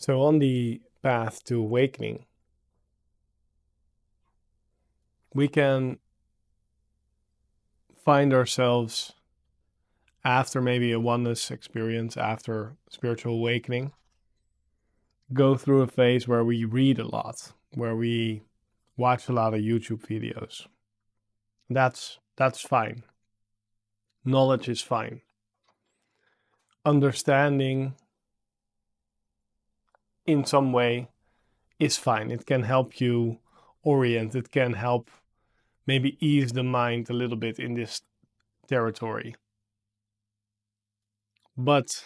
So on the path to awakening, we can find ourselves after maybe a oneness experience, after spiritual awakening, go through a phase where we read a lot, where we watch a lot of YouTube videos. That's fine. Knowledge is fine. Understanding in some way is fine. It can help you orient. It can help maybe ease the mind a little bit in this territory. But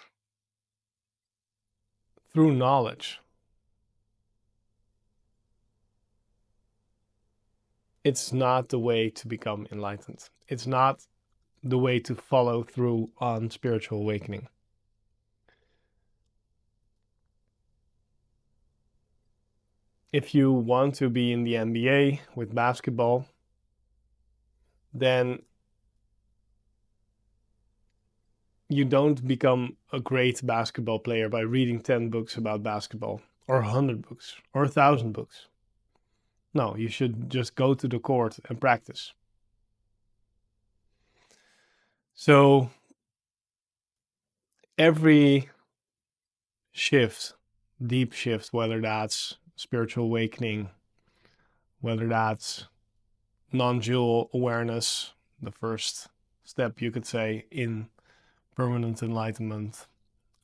through knowledge, it's not the way to become enlightened. It's not the way to follow through on spiritual awakening. If you want to be in the NBA with basketball, then you don't become a great basketball player by reading 10 books about basketball, or 100 books, or 1,000 books. No, you should just go to the court and practice. So every shift, deep shift, whether that's spiritual awakening, whether that's non-dual awareness, the first step you could say in permanent enlightenment,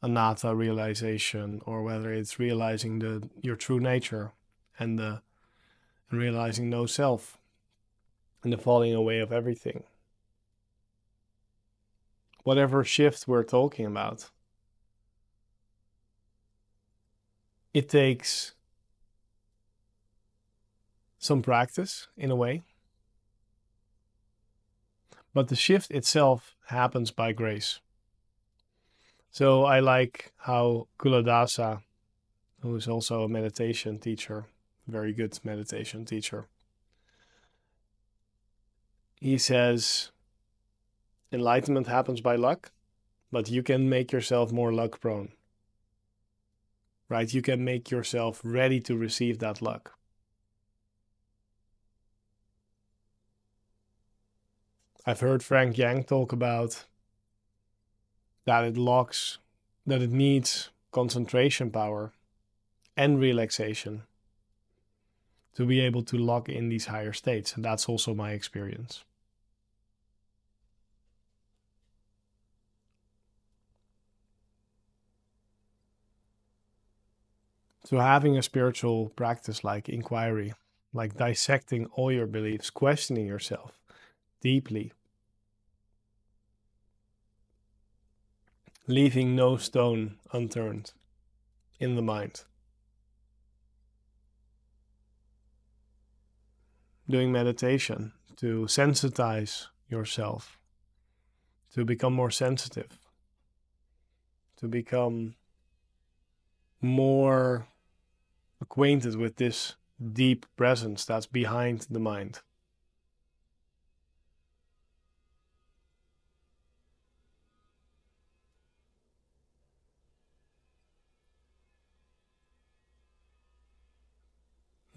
anatta realization, or whether it's realizing your true nature and realizing no self and the falling away of everything. Whatever shift we're talking about, it takes some practice in a way, but the shift itself happens by grace. So I like how Culadasa, who is also a meditation teacher, very good meditation teacher, he says enlightenment happens by luck, but you can make yourself more luck prone. Right? You can make yourself ready to receive that luck. I've heard Frank Yang talk about that it needs concentration power and relaxation to be able to lock in these higher states. And that's also my experience. So having a spiritual practice like inquiry, like dissecting all your beliefs, questioning yourself deeply, leaving no stone unturned in the mind. Doing meditation to sensitize yourself, to become more sensitive, to become more acquainted with this deep presence that's behind the mind.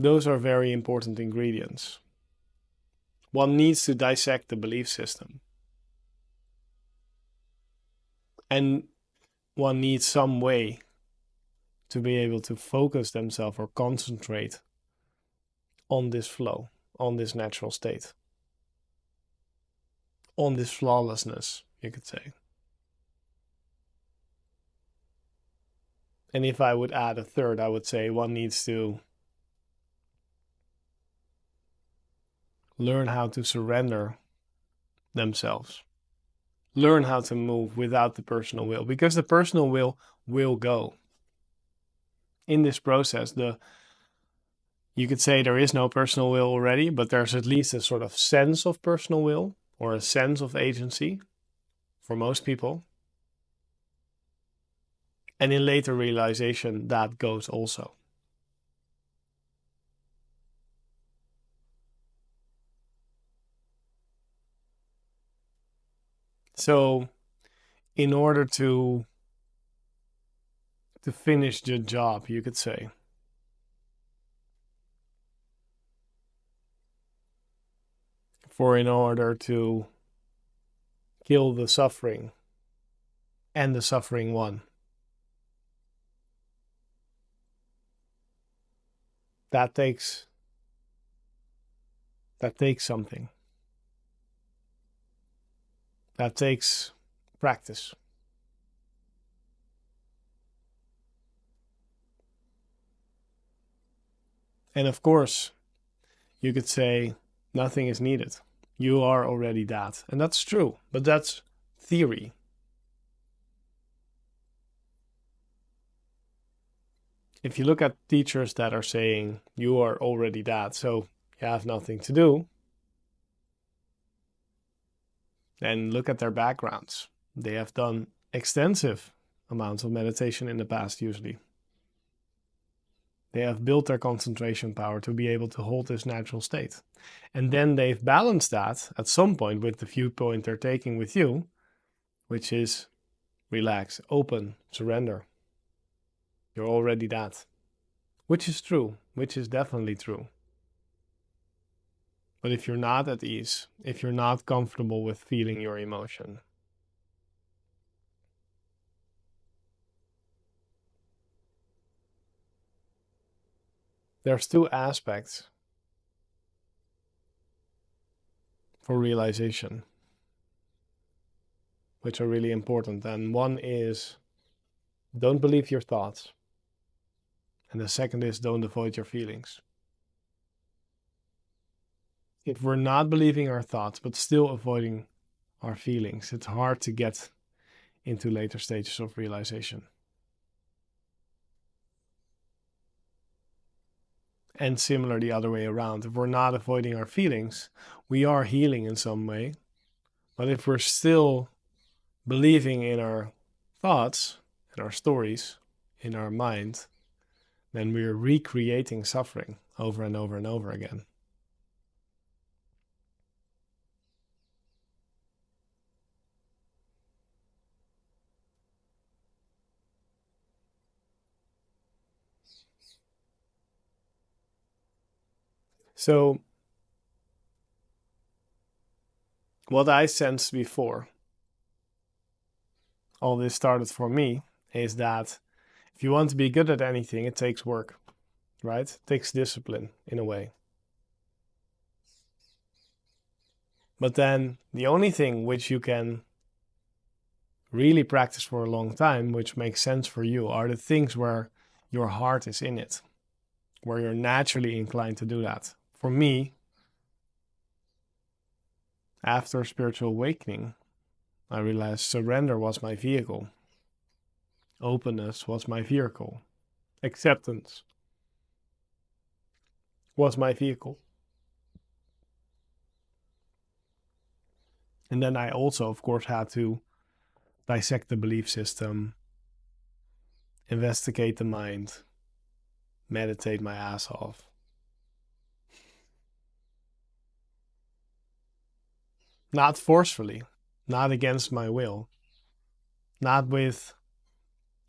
Those are very important ingredients. One needs to dissect the belief system. And one needs some way to be able to focus themselves or concentrate on this flow, on this natural state, on this flawlessness, you could say. And if I would add a third, I would say one needs to learn how to surrender themselves. Learn how to move without the personal will, because the personal will go. In this process, you could say there is no personal will already, but there's at least a sort of sense of personal will or a sense of agency for most people. And in later realization, that goes also. So in order to to finish the job, you could say. For in order to kill the suffering and the suffering one. That takes something. That takes practice. And of course, you could say nothing is needed. You are already that. And that's true, but that's theory. If you look at teachers that are saying you are already that, so you have nothing to do, then look at their backgrounds. They have done extensive amounts of meditation in the past, usually. They have built their concentration power to be able to hold this natural state. And then they've balanced that at some point with the viewpoint they're taking with you, which is relax, open, surrender. You're already that. Which is true, which is definitely true. But if you're not at ease, if you're not comfortable with feeling your emotion, there's two aspects for realization, which are really important. And one is don't believe your thoughts. And the second is don't avoid your feelings. If we're not believing our thoughts, but still avoiding our feelings, it's hard to get into later stages of realization. And similar the other way around. If we're not avoiding our feelings, we are healing in some way. But if we're still believing in our thoughts, in our stories, in our mind, then we're recreating suffering over and over and over again. So, what I sensed before all this started for me is that if you want to be good at anything, it takes work, right? It takes discipline in a way. But then the only thing which you can really practice for a long time, which makes sense for you, are the things where your heart is in it, where you're naturally inclined to do that. For me, after spiritual awakening, I realized surrender was my vehicle. Openness was my vehicle. Acceptance was my vehicle. And then I also, of course, had to dissect the belief system, investigate the mind, meditate my ass off. Not forcefully, not against my will, not with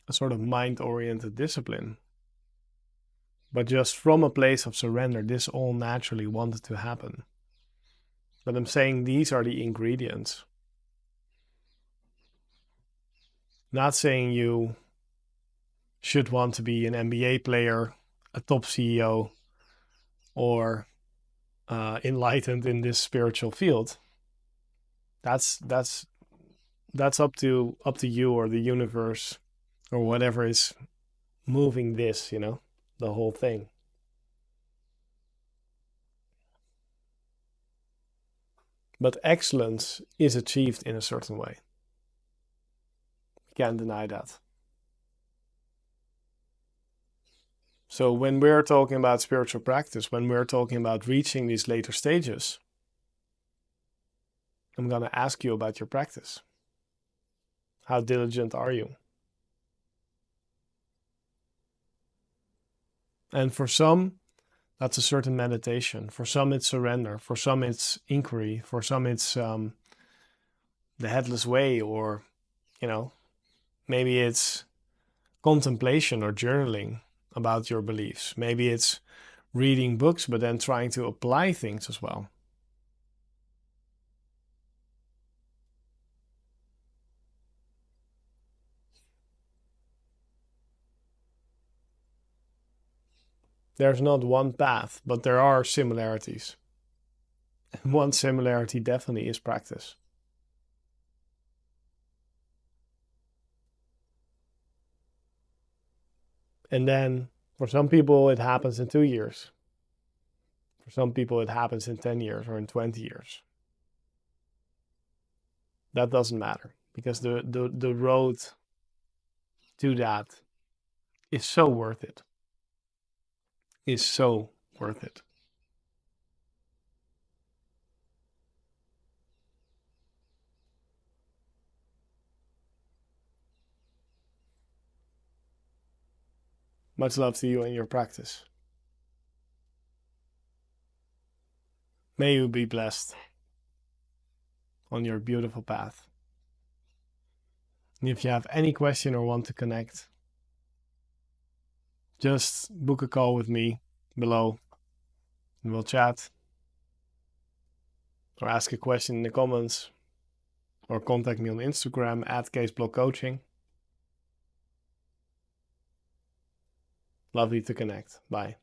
a sort of mind-oriented discipline, but just from a place of surrender. This all naturally wanted to happen. But I'm saying these are the ingredients. Not saying you should want to be an NBA player, a top CEO, or enlightened in this spiritual field. That's up to you or the universe or whatever is moving this, the whole thing. But excellence is achieved in a certain way. You can't deny that. So when we're talking about spiritual practice, when we're talking about reaching these later stages, I'm going to ask you about your practice. How diligent are you? And for some, that's a certain meditation. For some, it's surrender. For some, it's inquiry. For some, it's the headless way, or, maybe it's contemplation or journaling about your beliefs. Maybe it's reading books, but then trying to apply things as well. There's not one path, but there are similarities. And one similarity definitely is practice. And then for some people, it happens in 2 years. For some people, it happens in 10 years or in 20 years. That doesn't matter, because the road to that is so worth it. Is so worth it. Much love to you and your practice. May you be blessed on your beautiful path. And if you have any question or want to connect, just book a call with me below and we'll chat, or ask a question in the comments, or contact me on Instagram at CaseBlockCoaching. Lovely to connect. Bye.